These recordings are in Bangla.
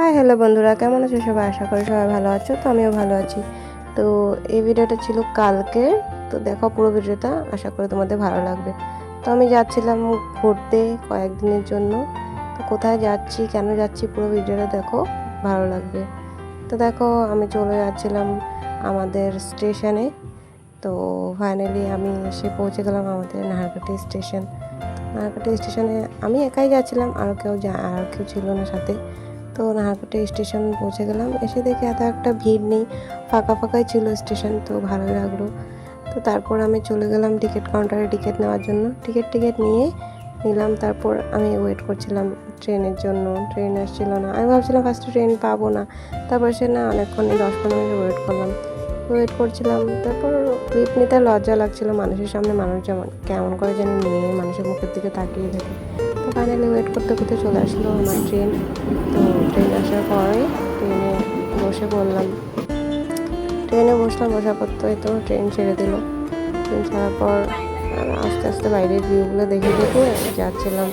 হাই হ্যালো বন্ধুরা, কেমন আছো সবাই? আশা করি সবাই ভালো আছো। তো আমিও ভালো আছি। তো এই ভিডিওটা ছিল কালকে। তো দেখো পুরো ভিডিওটা, আশা করি তোমাদের ভালো লাগবে। তো আমি যাচ্ছিলাম ঘুরতে কয়েকদিনের জন্য। তো কোথায় যাচ্ছি, কেন যাচ্ছি, পুরো ভিডিওটা দেখো, ভালো লাগবে। তো দেখো আমি চলে যাচ্ছিলাম আমাদের স্টেশনে। তো ফাইনালি আমি এসে পৌঁছে গেলাম আমাদের নাহারকাটি স্টেশন। নাহারকাটি স্টেশনে আমি একাই যাচ্ছিলাম, আর কেউ ছিল না সাথে। তো নাহারকাটি স্টেশন পৌঁছে গেলাম। এসে দেখে এত একটা ভিড় নেই, ফাঁকা ফাঁকাই ছিল স্টেশন, তো ভালোই লাগলো। তো তারপর আমি চলে গেলাম টিকিট কাউন্টারে টিকিট নেওয়ার জন্য। টিকিট নিলাম। তারপর আমি ওয়েট করছিলাম ট্রেনের জন্য। ট্রেন আসছিল না। আমি ভাবছিলাম ফার্স্টে ট্রেন পাবো না, তারপর সে না অনেকক্ষণই 10-15 মিনিট ওয়েট করছিলাম। তারপর ক্লিপ নিতে লজ্জা লাগছিল, মানুষের সামনে মানুষ যেমন কেমন করে জানি নিয়ে মানুষের মুখের দিকে তাকিয়ে থাকে। তো ফাইনালি ওয়েট করতে করতে চলে আসলো আমার ট্রেন। তো ট্রেন আসার পরে ট্রেনে বসে পড়লাম। বসার পর তো ট্রেন ছেড়ে দিল। ট্রেন ছাড়ার পর আস্তে আস্তে বাইরের ভিউগুলো দেখে দেখে যাচ্ছিলাম।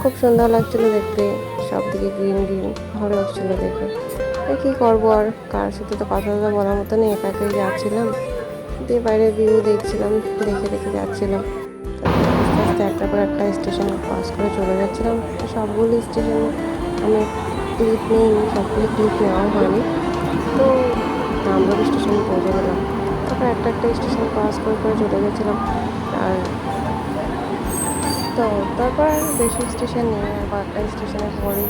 খুব সুন্দর লাগছিলো দেখতে, সব দিকে গ্রিন গ্রিন, ভালো লাগছিলো দেখে। কী করবো আর, কার সাথে তো কথা বলার মতো নেই, একাই যাচ্ছিলাম। দিয়ে বাইরের ভিউ দেখছিলাম, দেখে দেখে যাচ্ছিলাম। আস্তে আস্তে একটার পর একটা স্টেশন ক্রস করে চলে যাচ্ছিলাম। সবগুলি স্টেশনে আমি ক্লিপ নিইনি, সবগুলি ক্লিপ নেওয়াও হয়নি। তো আমরাও স্টেশনে পৌঁছে গেলাম। তারপর একটা স্টেশন ক্রস করে করে চলে গেছিলাম। আর তো তারপর আর বেশি স্টেশন নিয়ে আর কয়েকটা স্টেশনের পরে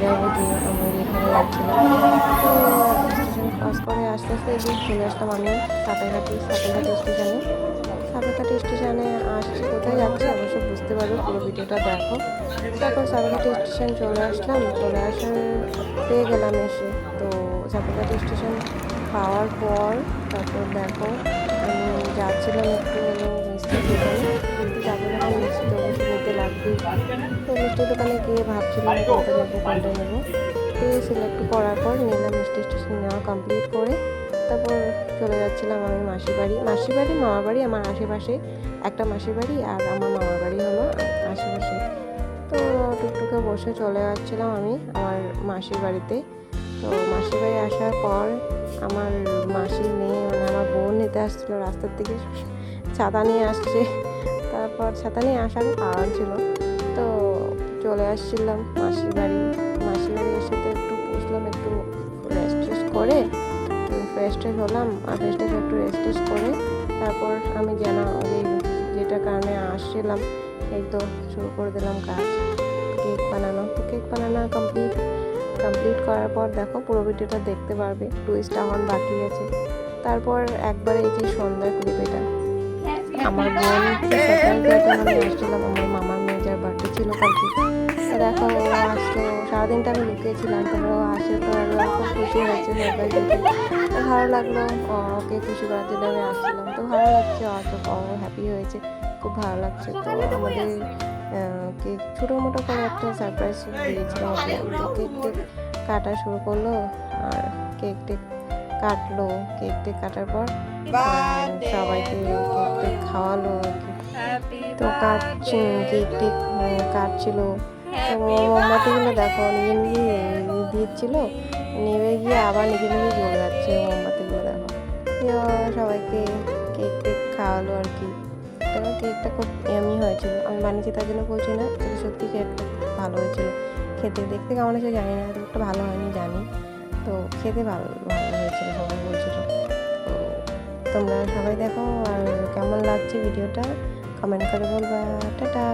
যাবো, গিয়ে আমরা যেখানে যাচ্ছিলাম। তো স্টেশন ক্রস করে আস্তে আস্তে এদিকে চলে আসলাম আমি সাঁতারঘাটি স্টেশনে। সাঁতারঘাটি স্টেশনে আসছি, কোথায় যাচ্ছি অবশ্য বুঝতে পারবে, পুরো ভিডিওটা দেখো। তারপর সাঁতারঘাটি স্টেশন চলে আসলাম, পেয়ে গেলাম এসে। তো সাঁতারঘাটি স্টেশন পাওয়ার পর তারপর দেখো আমি যাচ্ছিলাম একটু হলো মিষ্টির দোকানে। যাবো যখন মিষ্টি তো অবশ্যই নিতে লাগবেই। তো মিষ্টির দোকানে গিয়ে ভাবছিলাম কোনটা নেবো। তো সিলেক্ট করার পর নিলাম। মিষ্টি স্টেশন নেওয়া কমপ্লিট করে তারপর চলে যাচ্ছিলাম আমি মামার বাড়ি আমার আশেপাশে। একটা মাসির বাড়ি আর আমার মামার বাড়ি হলো আশেপাশে। তো টুকটুকে বসে চলে যাচ্ছিলাম আমি আমার মাসির বাড়িতে। তো মাসির বাড়ি আসার পর আমার মাসির মেয়ে মানে আমার বোন নিতে আসছিলো রাস্তার থেকে, ছাতা নিয়ে আসছে। তারপর ছাতা নিয়ে আসার কারণ ছিল, তো চলে আসছিলাম মাসির বাড়ি এসে তো একটু বসলাম, একটু রেস্ট করে ফ্রেশ হলাম। আর একটু রেস্ট করে তারপর আমি যেটা কারণে আসছিলাম এই তো শুরু করে দিলাম কাজ, কেক বানানো। তো কেক বানানো কমপ্লিট করার পর দেখো পুরো ভিডিওটা দেখতে পারবে, টুইস্ট এখন বাকি আছে। তারপর একবার এই যে সন্ধ্যার ক্লিপ, এটা আমার বোন আসছিলাম, আমার মামার মেয়ে যার বার্থডে ছিল কালকে। তো দেখো ও আসলো, সারাদিনটা আমি লুকিয়েছিলাম, তারপরে ও আসে তো খুব খুশি হয়েছে সবাই দেখে। তো ভালো লাগলো, ওকে খুশি করার জন্য আমি আসছিলাম। তো ভালো লাগছে, ও হ্যাপি হয়েছে, খুব ভালো লাগছে। তো আমাদের কেক ছোটো মোটো করে একটা সারপ্রাইজ দিয়েছিলাম ওকে। তো কেক কাটা শুরু করলো আর কেক কাটলো। কেক কাটার পর সবাইকে কেক খাওয়ালো আর কি। তো কেক কাটছিল। তো মোমবাতিগুলো দেখো নিজে দিচ্ছিল, নেমে গিয়ে আবার নিজে চলে যাচ্ছে মোমবাতিগুলো দেখো। সবাইকে কেক খাওয়ালো আর কি। কেকটা খুব ইয়ামি হয়েছিল, আমি বানিয়েছি তার জন্য বলছি না, কিন্তু সত্যি কেকটা ভালো হয়েছিল। খেতে দেখতে কেমন হয়েছে জানি না, একটু ভালো হয়নি জানি, তো খেতে ভালো হয়েছিল সবাই বলছিল। তো তোমরা সবাই দেখো আর কেমন লাগছে ভিডিওটা কমেন্ট করে বলবা। টাটা।